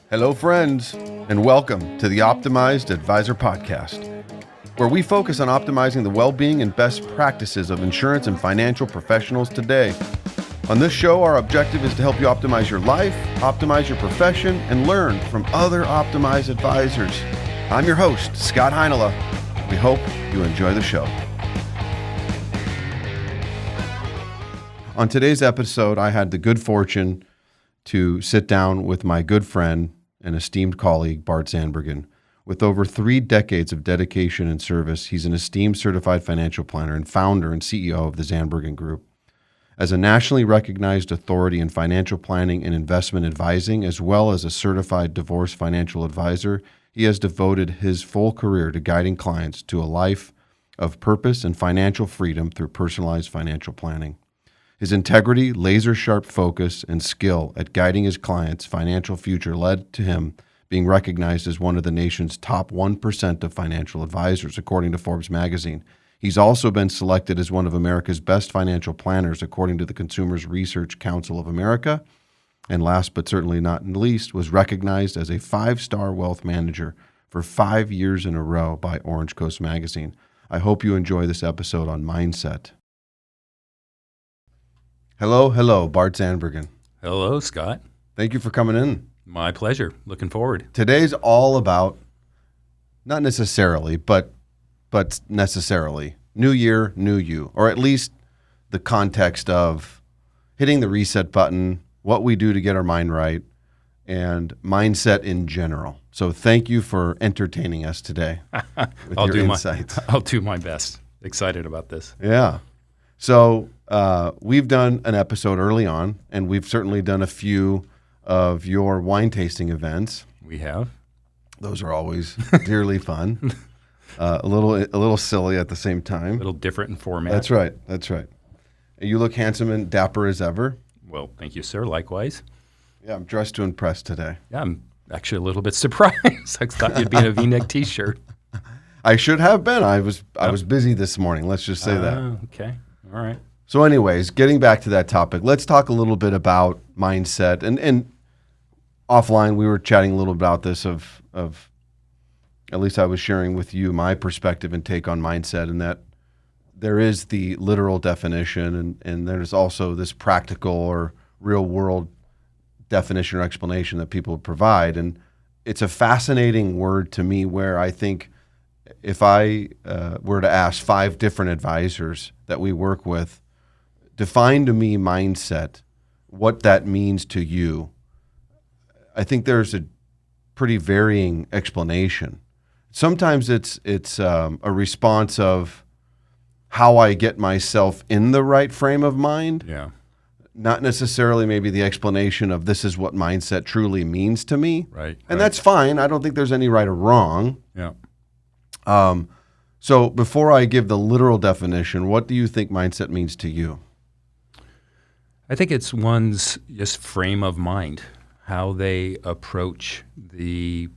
Hello, friends, and welcome to the Optimized Advisor Podcast, where we focus on optimizing the well-being and best practices of insurance and financial professionals today. On this show, our objective is to help you optimize your life, optimize your profession, and learn from other optimized advisors. I'm your host, Scott Heinela. We hope you enjoy the show. On today's episode, I had the good fortune to sit down with my good friend and esteemed colleague, Bart Zandbergen. With over 3 decades of dedication and service, he's an esteemed certified financial planner and founder and CEO of the Zandbergen Group. As a nationally recognized authority in financial planning and investment advising, as well as a certified divorce financial advisor, he has devoted his full career to guiding clients to a life of purpose and financial freedom through personalized financial planning. His integrity, laser-sharp focus, and skill at guiding his clients' financial future led to him being recognized as one of the nation's top 1% of financial advisors, according to Forbes magazine. He's also been selected as one of America's best financial planners, according to the Consumers Research Council of America. And last but certainly not least, was recognized as a 5-star wealth manager for 5 years in a row by Orange Coast magazine. I hope you enjoy this episode on mindset. Hello, Bart Zandbergen. Hello, Scott. Thank you for coming in. My pleasure. Looking forward. Today's all about, not necessarily, but necessarily, new year, new you, or at least the context of hitting the reset button, what we do to get our mind right, and mindset in general. So thank you for entertaining us today with your insights. I'll do my best. Excited about this. Yeah. So we've done an episode early on, and we've certainly done a few of your wine tasting events. We have. Those are always dearly fun. A little silly at the same time. A little different in format. That's right. You look handsome and dapper as ever. Well, thank you, sir. Likewise. Yeah, I'm dressed to impress today. Yeah, I'm actually a little bit surprised. I thought you'd be in a V-neck T-shirt. I should have been. I was busy this morning. Let's just say that. Okay. All right. So anyways, getting back to that topic, let's talk a little bit about mindset. And offline, we were chatting a little about this of at least I was sharing with you my perspective and take on mindset, and that there is the literal definition and there's also this practical or real world definition or explanation that people provide. And it's a fascinating word to me where I think if I were to ask 5 different advisors that we work with, define to me mindset, what that means to you, I think there's a pretty varying explanation. Sometimes it's a response of how I get myself in the right frame of mind. Yeah. Not necessarily maybe the explanation of this is what mindset truly means to me. Right. And that's fine. I don't think there's any right or wrong. Yeah. So before I give the literal definition, what do you think mindset means to you? I think it's one's just frame of mind, how they approach the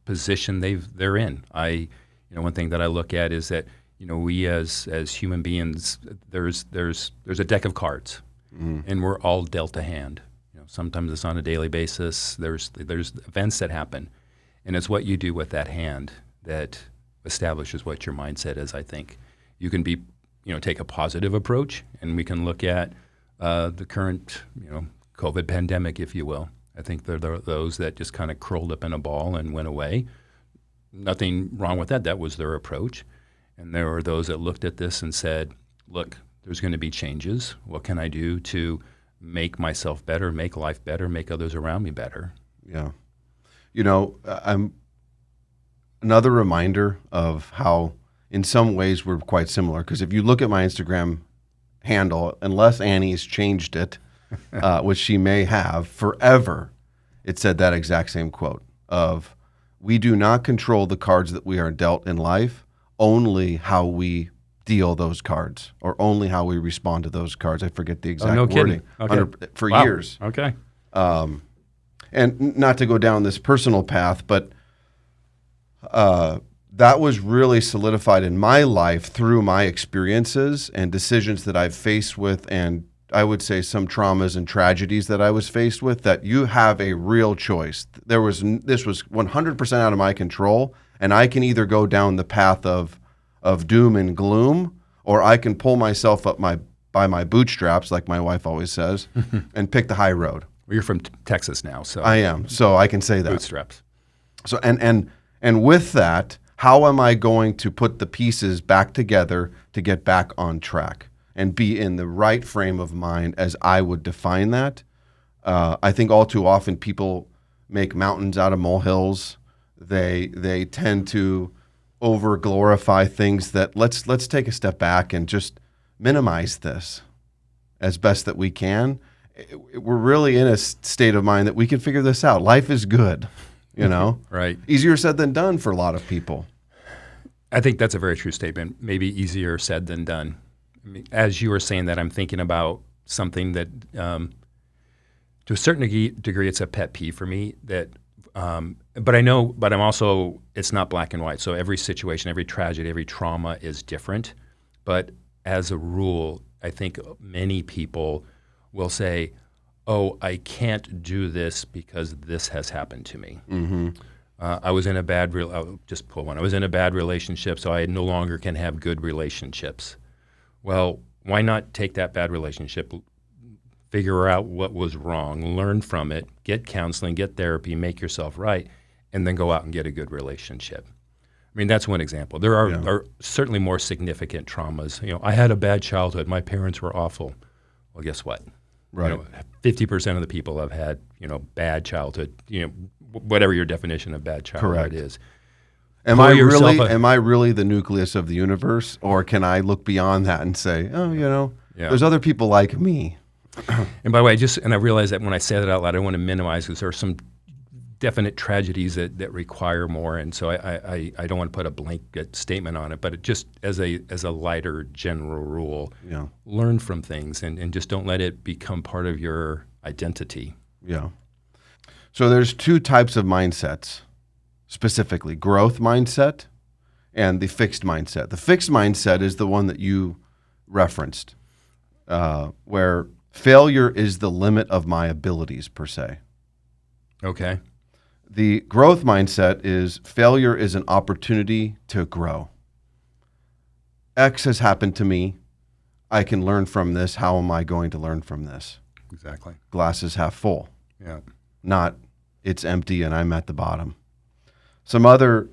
position they're in. One thing that I look at is that we as human beings, there's a deck of cards, and we're all dealt a hand. Sometimes it's on a daily basis. There's events that happen, and it's what you do with that hand that establishes what your mindset is. I think you can be, take a positive approach, and we can look at the current, COVID pandemic, if you will. I think there are those that just kind of curled up in a ball and went away. Nothing wrong with that. That was their approach. And there were those that looked at this and said, look, there's going to be changes. What can I do to make myself better, make life better, make others around me better? Yeah. I'm another reminder of how in some ways we're quite similar, because if you look at my Instagram handle, unless Annie's changed it, which she may have forever, it said that exact same quote of, we do not control the cards that we are dealt in life, only how we deal those cards or only how we respond to those cards. I forget the exact wording. Okay. For years. Okay. And not to go down this personal path, but that was really solidified in my life through my experiences and decisions that I've faced with and I would say, some traumas and tragedies that I was faced with, that you have a real choice. This was 100% out of my control, and I can either go down the path of doom and gloom, or I can pull myself up by my bootstraps, like my wife always says, and pick the high road. Well, you're from Texas now, so I am, so I can say that. bootstraps. So and with that, how am I going to put the pieces back together to get back on track and be in the right frame of mind as I would define that? I think all too often people make mountains out of molehills. They tend to over glorify things that let's take a step back and just minimize this as best that we can. We're really in a state of mind that we can figure this out. Life is good, you know? Right. Easier said than done for a lot of people. I think that's a very true statement. Maybe easier said than done. I mean, as you were saying that, I'm thinking about something that, to a certain degree, it's a pet peeve for me. But I'm also, it's not black and white. So every situation, every tragedy, every trauma is different. But as a rule, I think many people will say, "Oh, I can't do this because this has happened to me." Mm-hmm. I was in a bad. I'll just pull one. I was in a bad relationship, so I no longer can have good relationships. Well, why not take that bad relationship, figure out what was wrong, learn from it, get counseling, get therapy, make yourself right, and then go out and get a good relationship. I mean, that's one example. There are certainly more significant traumas. You know, I had a bad childhood. My parents were awful. Well, guess what? Right. You know, 50% of the people have had, bad childhood, whatever your definition of bad childhood is. Am I really the nucleus of the universe, or can I look beyond that and say, there's other people like me? And by the way, I realize that when I say that out loud, I don't want to minimize, because there are some definite tragedies that require more, and so I don't want to put a blanket statement on it, but it just as a lighter general rule, learn from things and just don't let it become part of your identity. Yeah. So there's two types of mindsets, specifically growth mindset and the fixed mindset. The fixed mindset is the one that you referenced, where failure is the limit of my abilities, per se. Okay. The growth mindset is failure is an opportunity to grow. X has happened to me. I can learn from this. How am I going to learn from this? Exactly. Glass is half full. Yeah. Not it's empty and I'm at the bottom. Some other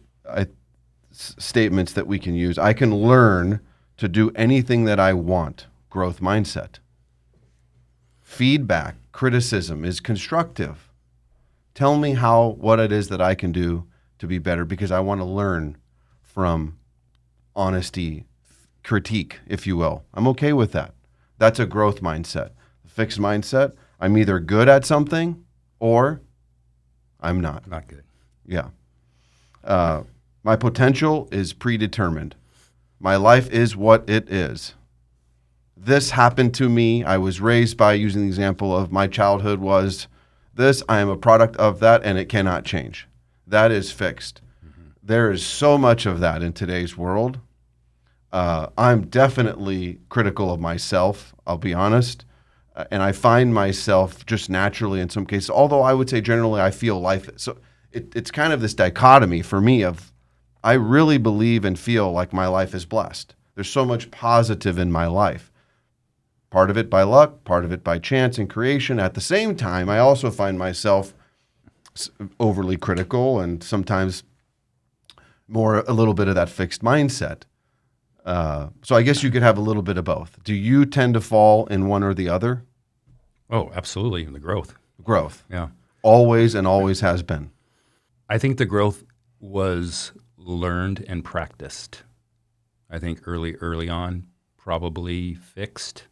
statements that we can use. I can learn to do anything that I want. Growth mindset. Feedback, criticism is constructive. Tell me what it is that I can do to be better, because I want to learn from honesty, critique, if you will. I'm okay with that. That's a growth mindset. The fixed mindset, I'm either good at something or I'm not. Not good. Yeah. My potential is predetermined. My life is what it is. This happened to me. I was raised by, using the example of my childhood was this. I am a product of that, and it cannot change. That is fixed. Mm-hmm. There is so much of that in today's world. I'm definitely critical of myself, I'll be honest. And I find myself just naturally in some cases, although I would say generally I feel life. So it's kind of this dichotomy for me of I really believe and feel like my life is blessed. There's so much positive in my life. Part of it by luck, part of it by chance and creation. At the same time, I also find myself overly critical and sometimes a little bit of that fixed mindset. So I guess you could have a little bit of both. Do you tend to fall in one or the other? Oh, absolutely. The growth. Growth. Yeah. Always and always has been. I think the growth was learned and practiced. I think early on, probably fixed.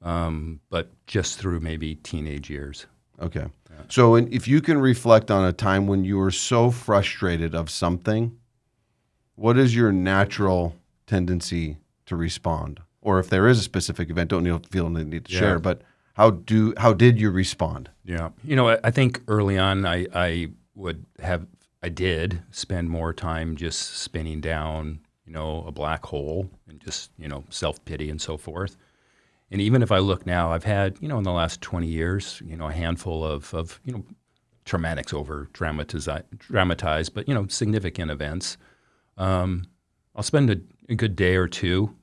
But just through maybe teenage years. Okay. Yeah. So if you can reflect on a time when you were so frustrated of something, what is your natural tendency to respond? Or if there is a specific event, don't feel the need to share, but how did you respond? Yeah. I think early on I did spend more time just spinning down, a black hole and just, self-pity and so forth. And even if I look now, I've had, in the last 20 years, a handful of traumatics over dramatized, but, significant events. I'll spend a good day or two,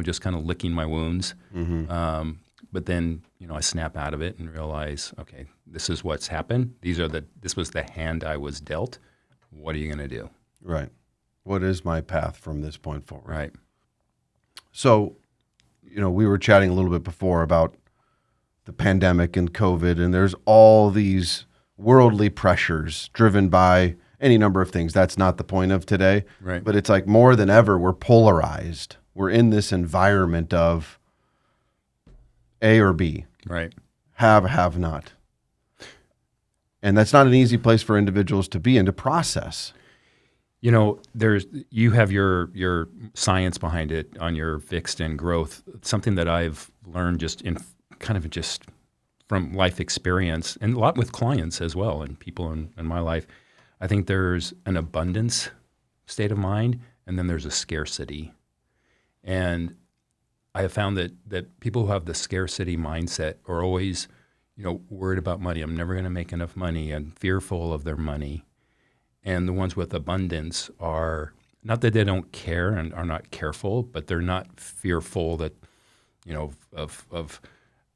just kind of licking my wounds. But then, I snap out of it and realize, okay, this is what's happened. This was the hand I was dealt. What are you going to do? Right. What is my path from this point forward? Right. So, we were chatting a little bit before about the pandemic and COVID, and there's all these worldly pressures driven by any number of things. That's not the point of today. Right. But it's like more than ever, we're polarized. We're in this environment of A or B. Right. Have not. And that's not an easy place for individuals to be and to process. You have your science behind it on your fixed and growth. Something that I've learned just from life experience, and a lot with clients as well, and people in my life. I think there's an abundance state of mind, and then there's a scarcity. And I have found that people who have the scarcity mindset are always, worried about money. I'm never going to make enough money, and fearful of their money. And the ones with abundance are not that they don't care and are not careful, but they're not fearful that, of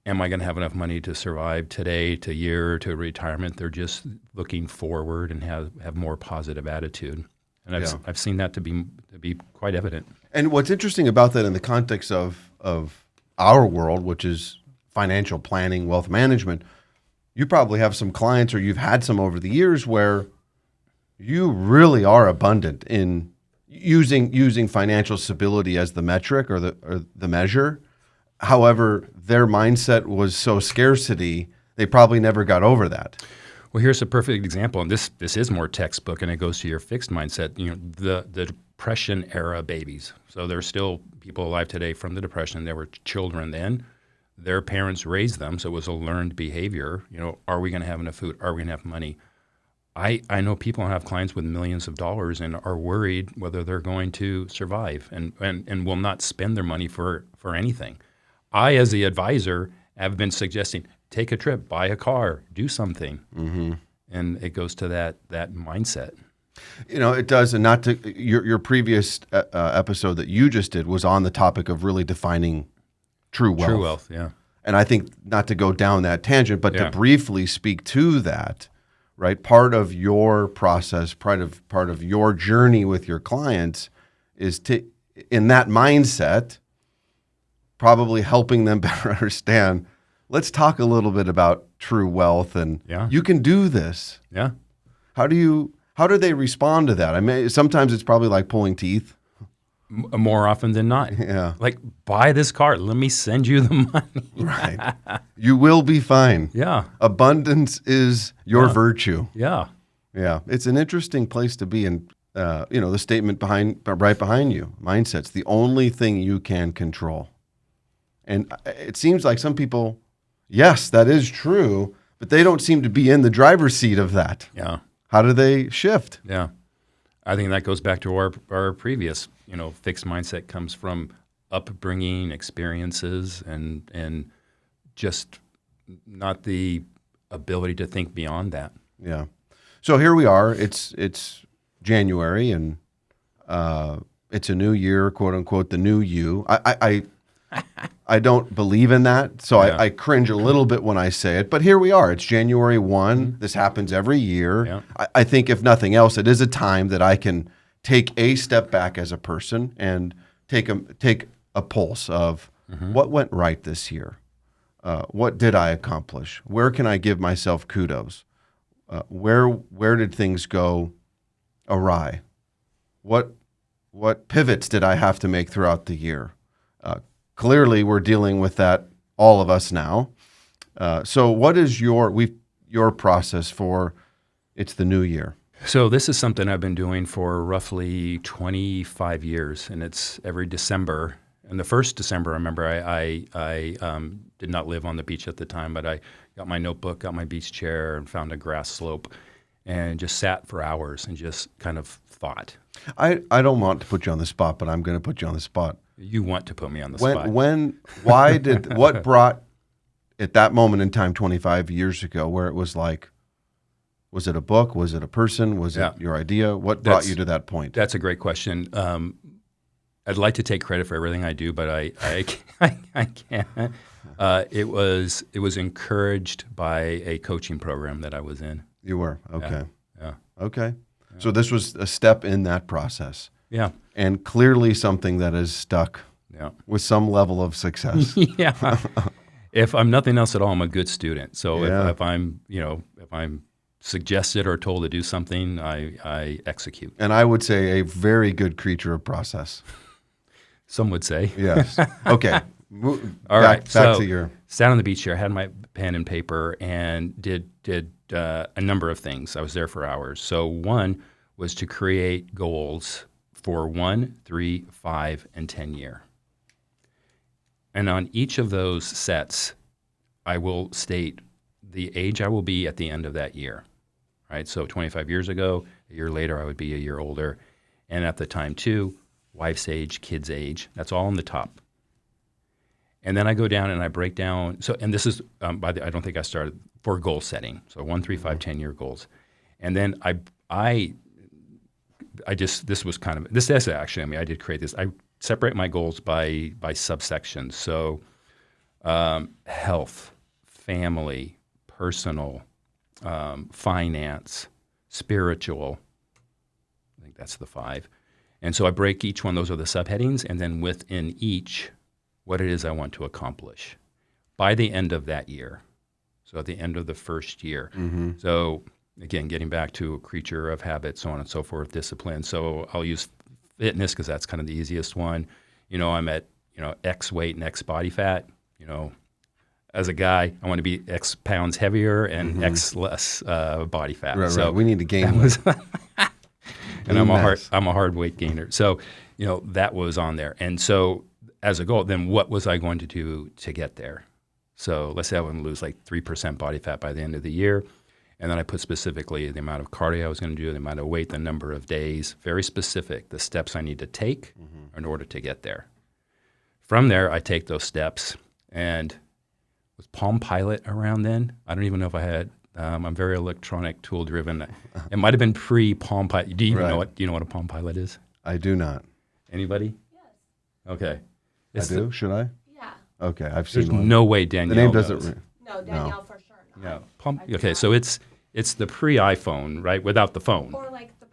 am I going to have enough money to survive today, to year, to retirement? They're just looking forward and have more positive attitude. And I've seen that to be quite evident. And what's interesting about that in the context of our world, which is financial planning, wealth management, you probably have some clients, or you've had some over the years, where you really are abundant in using financial stability as the metric or the measure. However, their mindset was so scarcity, they probably never got over that. Well, here's a perfect example, and this is more textbook, and it goes to your fixed mindset. The Depression era babies. So there's still people alive today from the Depression. There were children then. Their parents raised them, so it was a learned behavior. Are we going to have enough food? Are we going to have money? I know people have clients with millions of dollars and are worried whether they're going to survive and will not spend their money for anything. I, as the advisor, have been suggesting, take a trip, buy a car, do something. Mm-hmm. And it goes to that mindset. It does. And not to your previous episode that you just did was on the topic of really defining true wealth. True wealth, yeah. And I think not to go down that tangent, but to briefly speak to that, right? Part of your process, part of your journey with your clients is in that mindset, probably helping them better understand. Let's talk a little bit about true wealth, and you can do this. Yeah. How do they respond to that? I mean, sometimes it's probably like pulling teeth. More often than not. Yeah. Like, buy this car. Let me send you the money. Right. You will be fine. Yeah. Abundance is your virtue. Yeah. Yeah. It's an interesting place to be. And, the statement right behind you, mindset's the only thing you can control. And it seems like some people, yes, that is true, but they don't seem to be in the driver's seat of that. Yeah. How do they shift? Yeah. I think that goes back to our previous, fixed mindset comes from upbringing, experiences, and just not the ability to think beyond that. Yeah. So here we are. It's January, and it's a new year, quote unquote, the new you. I don't believe in that, so I cringe a little bit when I say it. But here we are. It's January 1. Mm-hmm. This happens every year. Yeah. I think, if nothing else, it is a time that I can take a step back as a person and take a pulse of what went right this year. What did I accomplish? Where can I give myself kudos? Where did things go awry? What pivots did I have to make throughout the year? Clearly, we're dealing with that, all of us now. So what is your process for it's the new year? So this is something I've been doing for roughly 25 years, and it's every December. And the first December, I remember I did not live on the beach at the time, but I got my notebook, got my beach chair, and found a grass slope. and just sat for hours and just kind of thought. I don't want to put you on the spot, but I'm going to put you on the spot. You want to put me on the spot. What brought at that moment in time 25 years ago where it was like, was it a book? Was it a person? Was it your idea? What brought you to that point? That's a great question. I'd like to take credit for everything I do, but I can't. It was encouraged by a coaching program that I was in. You were? Okay. Yeah. Okay. Yeah. So this was a step in that process. Yeah. And clearly something that is stuck with some level of success. Yeah. If I'm nothing else at all, I'm a good student. So if I'm suggested or told to do something, I execute. And I would say a very good creature of process. Some would say. Yes. Okay. All right. Back to your. Sat on the beach here, had my pen and paper, and did a number of things. I was there for hours. So one was to create goals for 1, 3, 5, and 10 year. And on each of those sets, I will state the age I will be at the end of that year. Right? So 25 years ago, a year later, I would be a year older. And at the time, too, wife's age, kid's age. That's all on the top. And then I go down and I break down. So, and this is, I don't think I started for goal setting. So 1, 3, 5, 10 year goals. And then I did create this. I separate my goals by subsections. So health, family, personal, finance, spiritual. I think that's the 5. And so I break each one. Those are the subheadings. And then within each, what it is I want to accomplish by the end of that year. So at the end of the first year. Mm-hmm. So again, getting back to a creature of habit, so on and so forth, discipline. So I'll use fitness because that's kind of the easiest one. I'm at, X weight and X body fat. As a guy, I want to be X pounds heavier and X less body fat. Right, so right. We need to gain weight. And I'm a hard weight gainer. So, that was on there. And so as a goal, then what was I going to do to get there? So let's say I want to lose like 3% body fat by the end of the year. And then I put specifically the amount of cardio I was going to do, the amount of weight, the number of days, very specific, the steps I need to take in order to get there. From there, I take those steps. And was Palm Pilot around then? I don't even know if I had. I'm very electronic, tool driven. It might have been pre-Palm Pilot. Do you know what a Palm Pilot is? I do not. Anybody? Yes. Okay. I do? Should I? Yeah. Okay, I've seen There's one. no way Danielle The name knows. doesn't. No, Danielle for sure not. No. Okay, so it's the pre-iPhone, right? Without the phone. Or like the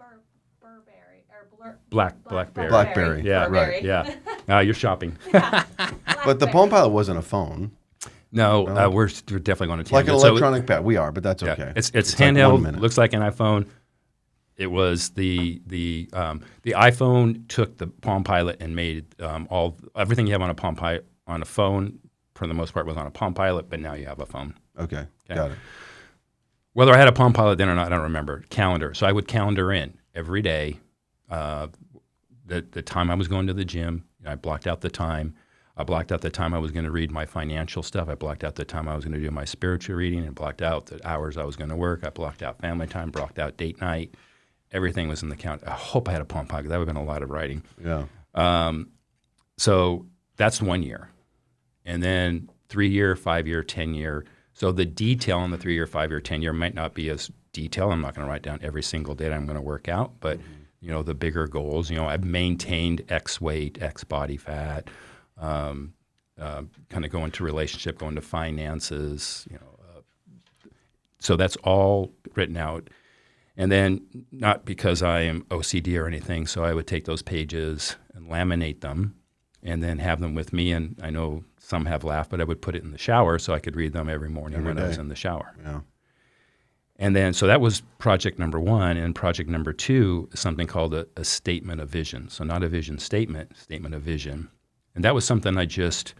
Burberry or Blackberry. Blackberry. Yeah, Burberry. right. Yeah. Now you're shopping. But the Palm Pilot wasn't a phone. No, we're definitely going to Like an tangent. electronic pad. We are, but that's Yeah, okay. it's like handheld. 1 minute. Looks like an iPhone. It was the iPhone took the Palm Pilot and made everything you have on a on a phone for the most part was on a Palm Pilot, but now you have a phone. Okay, got it. Whether I had a Palm Pilot then or not, I don't remember. Calendar. So I would calendar in every day the time I was going to the gym. I blocked out the time. I blocked out the time I was going to read my financial stuff. I blocked out the time I was going to do my spiritual reading and blocked out the hours I was going to work. I blocked out family time, blocked out date night. Everything was in the count. I hope I had a Palm Pilot because that would have been a lot of writing. Yeah. So that's 1 year. And then 3 year, 5 year, 10 year. So the detail on the 3 year, 5 year, 10 year might not be as detailed. I'm not going to write down every single day that I'm going to work out, but the bigger goals, I've maintained X weight, X body fat, kind of go into relationship, go into finances, so that's all written out. And then not because I am OCD or anything, so I would take those pages and laminate them and then have them with me. And I know some have laughed, but I would put it in the shower so I could read them every morning when I was in the shower. Yeah. And then, so that was project number 1. And project number 2 is something called a statement of vision. So not a vision statement, statement of vision. And that was something I just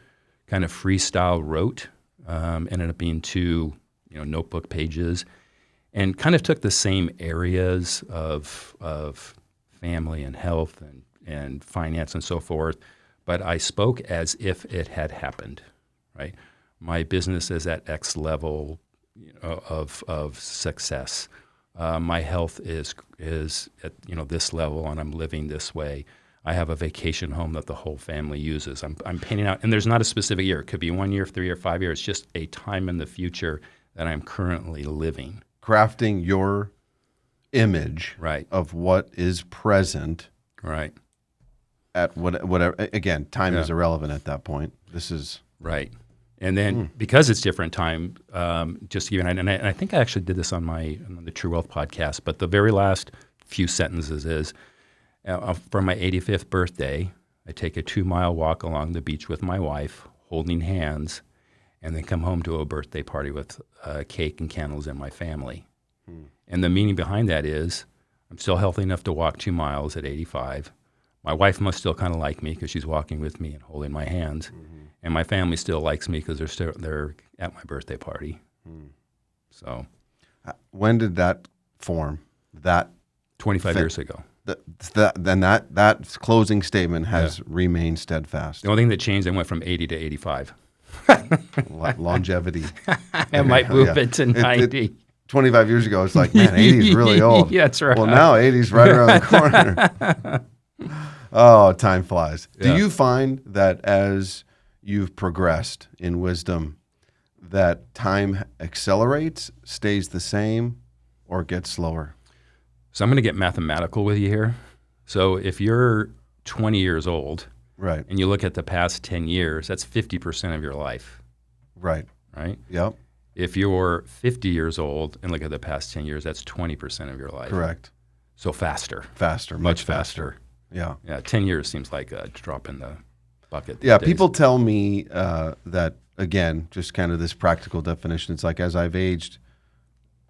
kind of freestyle wrote, ended up being 2, notebook pages, and kind of took the same areas of family and health and finance and so forth, but I spoke as if it had happened, right? My business is at X level of success. My health is at this level, and I'm living this way. I have a vacation home that the whole family uses. I'm painting out, and there's not a specific year. It could be 1 year, 3 year, 5 years. It's just a time in the future that I'm currently living. Crafting your image Right. of what is present Right. at whatever. Again, time is irrelevant at that point. This is right. And then because it's different time, just to give you an idea, and I think I actually did this on the True Wealth podcast, but the very last few sentences is, for my 85th birthday, I take a 2-mile walk along the beach with my wife, holding hands, and then come home to a birthday party with cake and candles and my family. And the meaning behind that is I'm still healthy enough to walk 2 miles at 85. My wife must still kind of like me because she's walking with me and holding my hands. And my family still likes me because they're at my birthday party. So, when did that form? That 25 years ago. That closing statement has remained steadfast. The only thing that changed, I went from 80 to 85. Longevity. I might move it to 90. 25 years ago, it's like, man, 80 is really old. Yeah, that's right. Well, now 80 is right around the corner. Oh, time flies. Yeah. Do you find that as you've progressed in wisdom, that time accelerates, stays the same, or gets slower? So I'm going to get mathematical with you here. So if you're 20 years old, Right. and you look at the past 10 years, that's 50% of your life, Right. right? Yep. If you're 50 years old and look at the past 10 years, that's 20% of your life. Correct. So faster. Faster. Much faster. Yeah. Yeah, 10 years seems like a drop in the bucket. Yeah, these days. people tell me that, again, just kind of this practical definition. It's like as I've aged,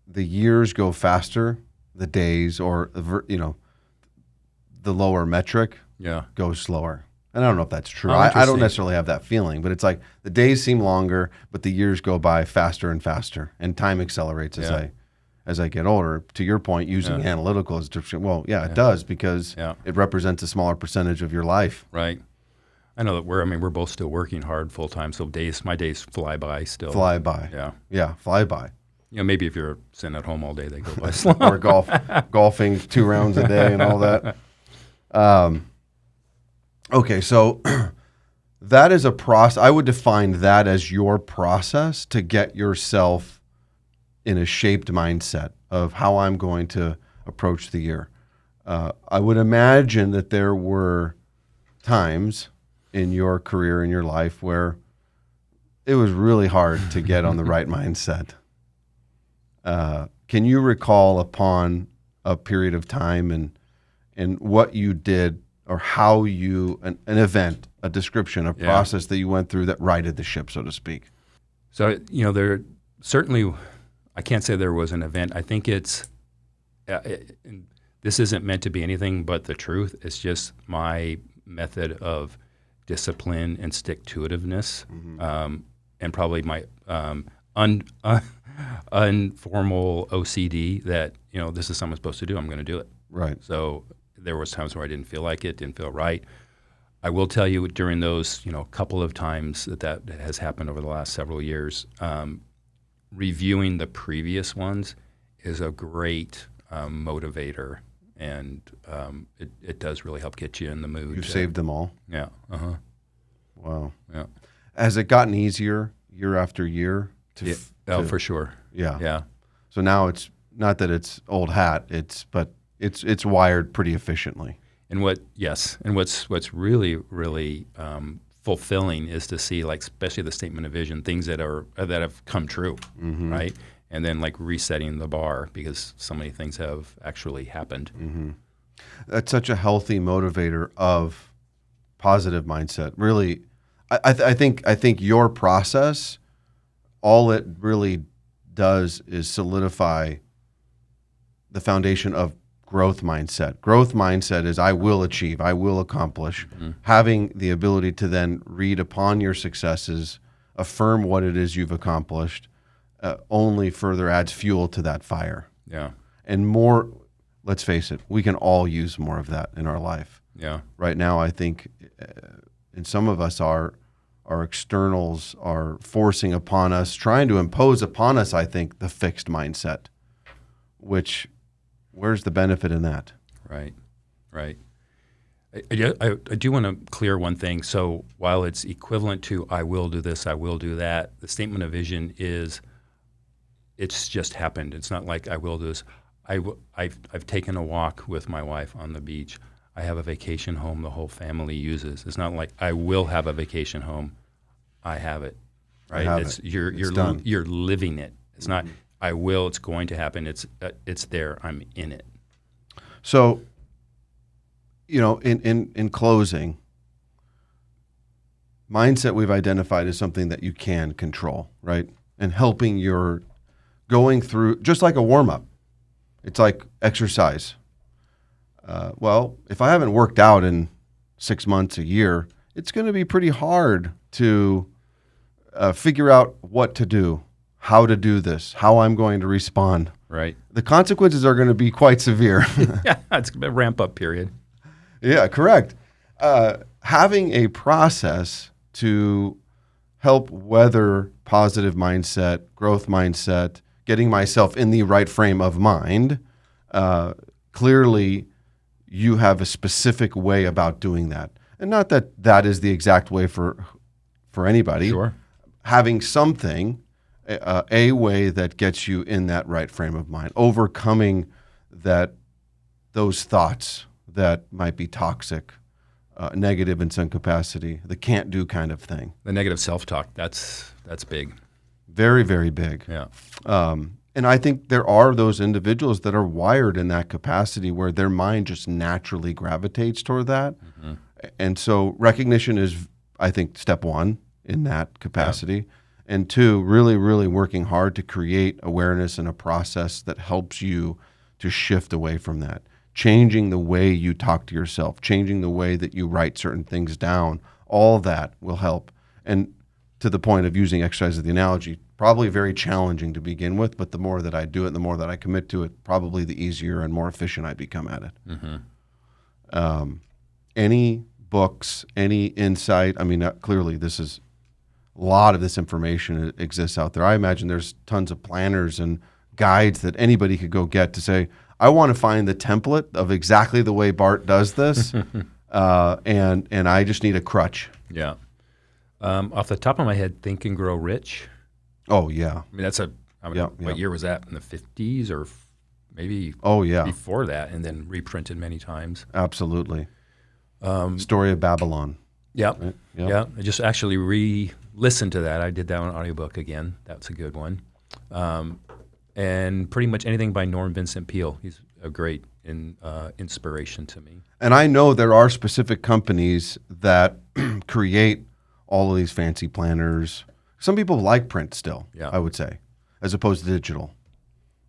the years go faster, the days or, the lower metric goes slower. And I don't know if that's true. Oh, I don't interesting. necessarily have that feeling, but it's like the days seem longer, but the years go by faster and faster, and time accelerates as I get older. To your point, using analytical as description, it does because it represents a smaller percentage of your life. Right. I know that we're both still working hard full time, so my days fly by still. Fly by. Yeah. Yeah, fly by. Maybe if you're sitting at home all day, they go by slow. Or golfing 2 rounds a day and all that. Okay, so that is a process. I would define that as your process to get yourself in a shaped mindset of how I'm going to approach the year. I would imagine that there were times in your career, in your life, where it was really hard to get on the right mindset. Can you recall upon a period of time and what you did or how you, an event, a description, a process that you went through that righted the ship, so to speak? So, there certainly, I can't say there was an event. I think it's, this isn't meant to be anything but the truth. It's just my method of discipline and stick-to-itiveness, and probably my informal OCD that, this is something I'm supposed to do, I'm going to do it. Right. So there was times where I didn't feel like it, didn't feel right. I will tell you during those, couple of times that has happened over the last several years, reviewing the previous ones is a great motivator, and it does really help get you in the mood. You saved them all? Yeah. Uh-huh. Wow. Yeah. Has it gotten easier year after year? For sure. Yeah. Yeah. So now it's not that it's old hat, but it's wired pretty efficiently. And what's really, really fulfilling is to see, like, especially the statement of vision, things that have come true, right? And then like resetting the bar because so many things have actually happened. Mm-hmm. That's such a healthy motivator of positive mindset. Really, I think your process, all it really does is solidify the foundation of growth mindset. Growth mindset is I will achieve, I will accomplish. Having the ability to then read upon your successes, affirm what it is you've accomplished, only further adds fuel to that fire. Yeah. And more, let's face it, we can all use more of that in our life. Yeah. Right now, I think, and some of us our externals are forcing upon us, trying to impose upon us, I think, the fixed mindset, which where's the benefit in that? Right. I do want to clear one thing. So while it's equivalent to I will do this, I will do that, the statement of vision is it's just happened. It's not like I will do this. I've taken a walk with my wife on the beach. I have a vacation home the whole family uses. It's not like I will have a vacation home. I have it. Right? You're living it. It's not I will. It's going to happen. It's there. I'm in it. So, in closing, mindset we've identified as something that you can control, right? And helping your going through, just like a warm-up. It's like exercise. Well, if I haven't worked out in 6 months, a year, it's going to be pretty hard to figure out what to do, how to do this, how I'm going to respond. Right. The consequences are going to be quite severe. Yeah, it's a ramp-up period. Yeah, correct. Having a process to help weather positive mindset, growth mindset, getting myself in the right frame of mind, clearly you have a specific way about doing that. And not that that is the exact way for anybody. Sure. Having something, a way that gets you in that right frame of mind, overcoming those thoughts that might be toxic, negative in some capacity, the can't do kind of thing. The negative self-talk, that's big. Very, very big. Yeah. And I think there are those individuals that are wired in that capacity where their mind just naturally gravitates toward that. Mm-hmm. And so recognition is, I think, step one in that capacity. Yeah. And two, really, really working hard to create awareness and a process that helps you to shift away from that. Changing the way you talk to yourself, changing the way that you write certain things down, all that will help. And to the point of using exercise as the analogy, probably very challenging to begin with, but the more that I do it, the more that I commit to it, probably the easier and more efficient I become at it. Mm-hmm. Any books, any insight? I mean, clearly this is a lot of this information exists out there. I imagine there's tons of planners and guides that anybody could go get to say, I want to find the template of exactly the way Bart does this, and I just need a crutch. Yeah. Off the top of my head, Think and Grow Rich. Oh, yeah. I mean, what year was that? In the 50s or maybe before that, and then reprinted many times. Absolutely. Story of Babylon. Yeah. Right? Yeah. I just actually re-listened to that. I did that on audiobook again. That's a good one. And pretty much anything by Norm Vincent Peale. He's a great inspiration to me. And I know there are specific companies that create all of these fancy planners. Some people like print still, I would say, as opposed to digital.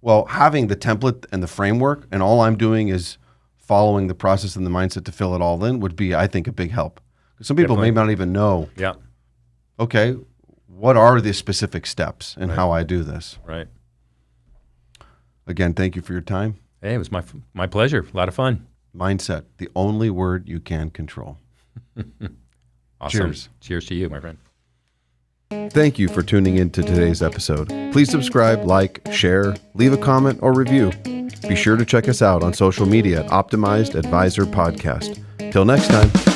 Well, having the template and the framework, and all I'm doing is following the process and the mindset to fill it all in would be, I think, a big help. Some people may not even know, okay, what are the specific steps and how I do this? Right. Again, thank you for your time. Hey, it was my pleasure. A lot of fun. Mindset, the only word you can control. Awesome. Cheers. Cheers to you, my friend. Thank you for tuning in to today's episode. Please subscribe, like, share, leave a comment or review. Be sure to check us out on social media at Optimized Advisor Podcast. Till next time.